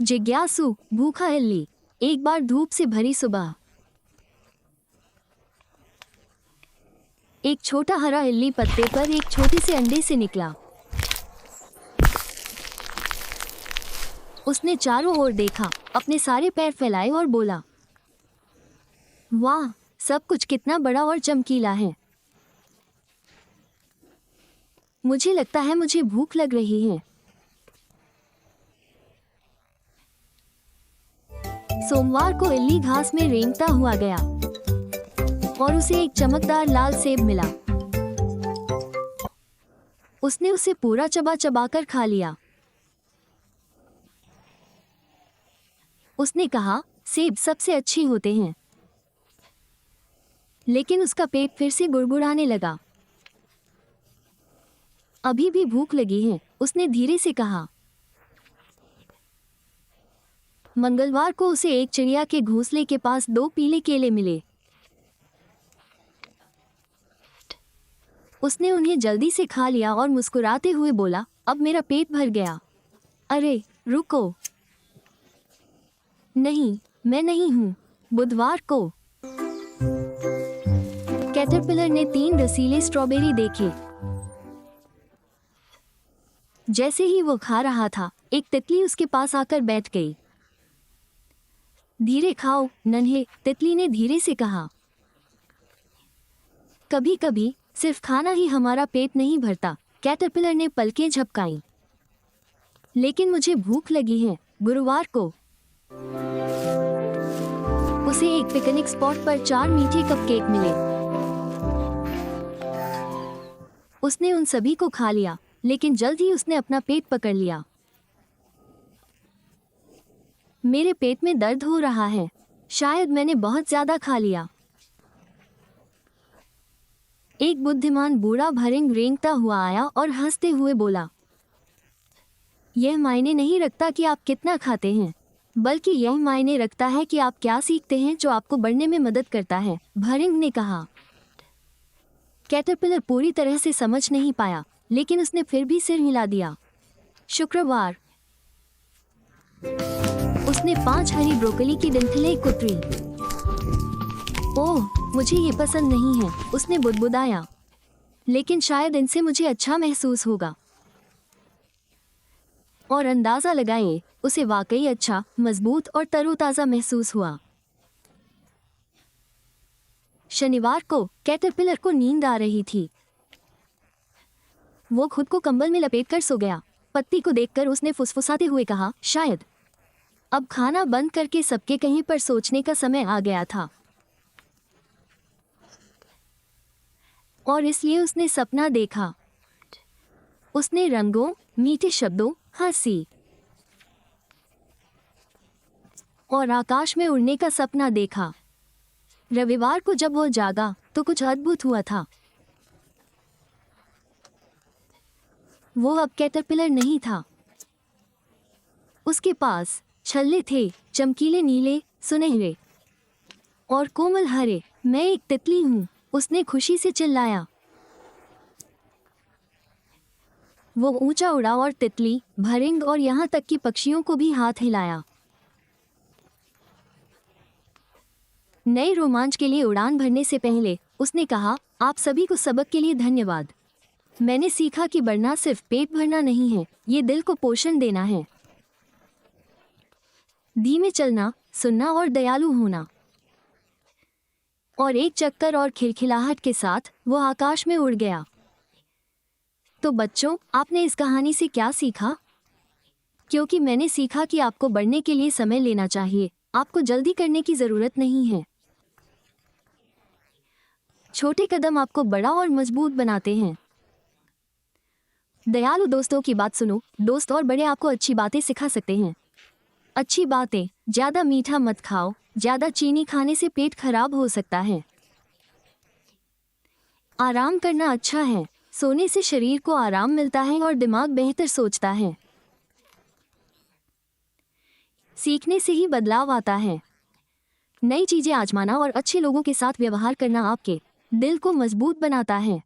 जिज्ञासु भूखा इल्ली। एक बार धूप से भरी सुबह, एक छोटा हरा इल्ली पत्ते पर एक छोटे से अंडे से निकला। उसने चारों ओर देखा, अपने सारे पैर फैलाए और बोला, वाह, सब कुछ कितना बड़ा और चमकीला है। मुझे लगता है मुझे भूख लग रही है। सोमवार को इल्ली घास में रेंगता हुआ गया और उसे एक चमकदार लाल सेब मिला। उसने उसे पूरा चबा चबा कर खा लिया। उसने कहा, सेब सबसे अच्छे होते हैं। लेकिन उसका पेट फिर से गुड़गुड़ाने लगा। अभी भी भूख लगी है, उसने धीरे से कहा। मंगलवार को उसे एक चिड़िया के घोंसले के पास 2 पीले केले मिले। उसने उन्हें जल्दी से खा लिया और मुस्कुराते हुए बोला, अब मेरा पेट भर गया। अरे रुको, नहीं, मैं नहीं हूँ। बुधवार को कैटरपिलर ने 3 रसीले स्ट्रॉबेरी देखे। जैसे ही वो खा रहा था, एक तितली उसके पास आकर बैठ गई। धीरे खाओ नन्हे, तितली ने धीरे से कहा। कभी कभी सिर्फ खाना ही हमारा पेट नहीं भरता, कैटरपिलर ने पलकें झपकाईं। लेकिन मुझे भूख लगी है। गुरुवार को उसे एक पिकनिक स्पॉट पर 4 मीठे कपकेक मिले। उसने उन सभी को खा लिया, लेकिन जल्द ही उसने अपना पेट पकड़ लिया। मेरे पेट में दर्द हो रहा है, शायद मैंने बहुत ज्यादा खा लिया। एक बुद्धिमान बूढ़ा भरिंग रेंगता हुआ आया और हंसते हुए बोला, यह मायने नहीं रखता कि आप कितना खाते हैं, बल्कि यह मायने रखता है कि आप क्या सीखते हैं जो आपको बढ़ने में मदद करता है, भरिंग ने कहा। कैटरपिलर पूरी तरह से समझ नहीं पाया, लेकिन उसने फिर भी सिर हिला दिया। शुक्रवार उसने 5 हरी ब्रोकली की डंठलें कुतरी। ओह, मुझे ये पसंद नहीं है, उसने बुदबुदाया, लेकिन शायद इनसे मुझे अच्छा महसूस होगा। और अंदाजा लगाएं, उसे वाकई अच्छा, मजबूत और तरोताजा महसूस हुआ। शनिवार को कैटरपिलर को नींद आ रही थी। वो खुद को कंबल में लपेटकर सो गया। पत्ती को देखकर उसने फुसफुसाते हुए कहा, शायद अब खाना बंद करके सबके कहीं पर सोचने का समय आ गया था। और इसलिए उसने सपना देखा। उसने रंगों, मीठे शब्दों, हंसी और आकाश में उड़ने का सपना देखा। रविवार को जब वो जागा तो कुछ अद्भुत हुआ था। वो अब कैटरपिलर नहीं था। उसके पास छल्ले थे, चमकीले नीले, सुनहरे और कोमल हरे। मैं एक तितली हूँ, उसने खुशी से चिल्लाया। वो ऊंचा उड़ा और तितली, भरिंग और यहाँ तक कि पक्षियों को भी हाथ हिलाया। नए रोमांच के लिए उड़ान भरने से पहले उसने कहा, आप सभी को सबक के लिए धन्यवाद। मैंने सीखा कि बढ़ना सिर्फ पेट भरना नहीं है, ये दिल को पोषण देना है। धीमे चलना, सुनना और दयालु होना। और एक चक्कर और खिलखिलाहट के साथ वो आकाश में उड़ गया। तो बच्चों, आपने इस कहानी से क्या सीखा? क्योंकि मैंने सीखा कि आपको बढ़ने के लिए समय लेना चाहिए, आपको जल्दी करने की जरूरत नहीं है। छोटे कदम आपको बड़ा और मजबूत बनाते हैं। दयालु दोस्तों की बात सुनो। दोस्त और बड़े आपको अच्छी बातें सिखा सकते हैं। अच्छी बातें, ज्यादा मीठा मत खाओ, ज्यादा चीनी खाने से पेट खराब हो सकता है। आराम करना अच्छा है, सोने से शरीर को आराम मिलता है और दिमाग बेहतर सोचता है। सीखने से ही बदलाव आता है। नई चीजें आजमाना और अच्छे लोगों के साथ व्यवहार करना आपके दिल को मजबूत बनाता है।